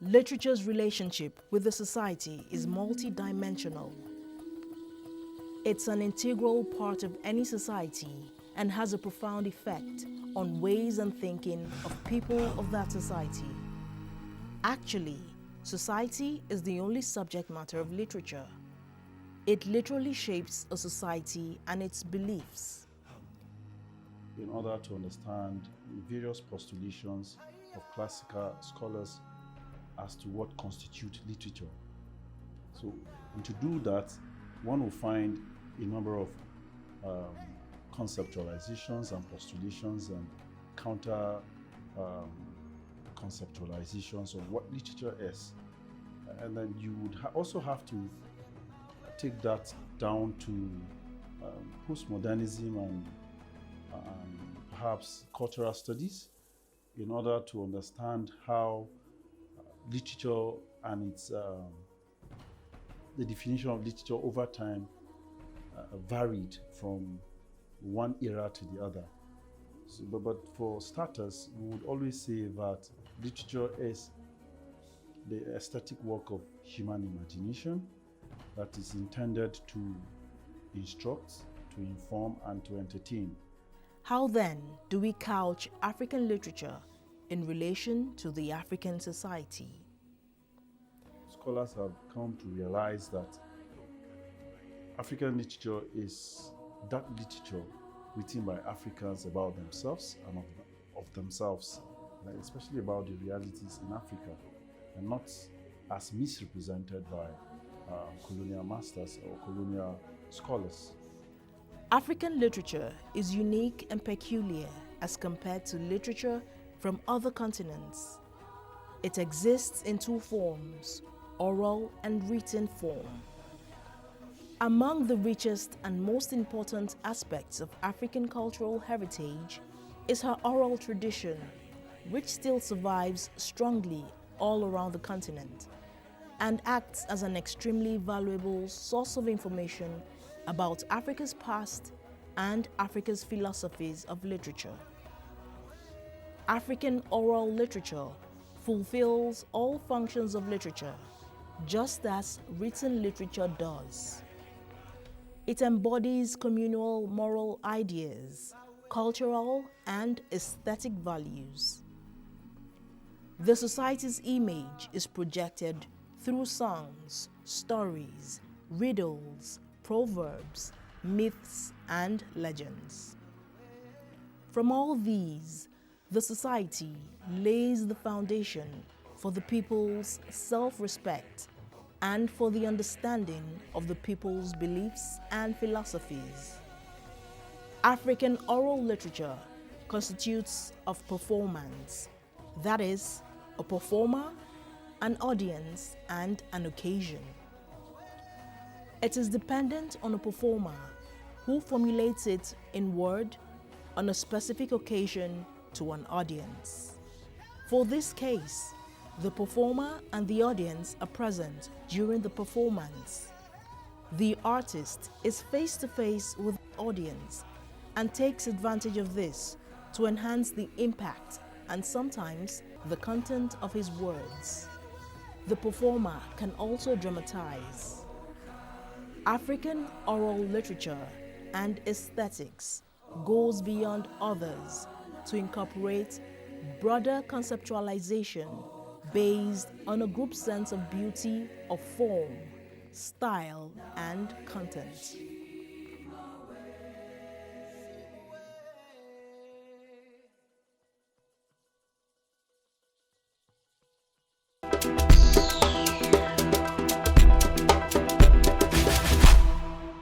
Literature's relationship with the society is multidimensional. It's an integral part of any society and has a profound effect on ways and thinking of people of that society. Actually, society is the only subject matter of literature. It literally shapes a society and its beliefs. In order to understand the various postulations of classical scholars as to what constitutes literature. And to do that, one will find a number of conceptualizations and postulations and counter conceptualizations of what literature is. And then you would also have to take that down to postmodernism and perhaps cultural studies in order to understand how literature and its the definition of literature over time varied from one era to the other. But for starters, we would always say that literature is the aesthetic work of human imagination that is intended to instruct, to inform, and to entertain. How then do we couch African literature in relation to the African society? Scholars have come to realize that African literature is that literature written by Africans about themselves and of themselves, especially about the realities in Africa, and not as misrepresented by colonial masters or colonial scholars. African literature is unique and peculiar as compared to literature from other continents. It exists in two forms, oral and written form. Among the richest and most important aspects of African cultural heritage is her oral tradition, which still survives strongly all around the continent and acts as an extremely valuable source of information about Africa's past and Africa's philosophies of literature. African oral literature fulfills all functions of literature, just as written literature does. It embodies communal moral ideas, cultural and aesthetic values. The society's image is projected through songs, stories, riddles, proverbs, myths, and legends. From all these, the society lays the foundation for the people's self-respect and for the understanding of the people's beliefs and philosophies. African oral literature constitutes of performance, that is, a performer, an audience, and an occasion. It is dependent on a performer who formulates it in word on a specific occasion to an audience. For this case, the performer and the audience are present during the performance. The artist is face to face with the audience and takes advantage of this to enhance the impact and sometimes the content of his words. The performer can also dramatize. African oral literature and aesthetics goes beyond others to incorporate broader conceptualization based on a group sense of beauty of form, style, and content.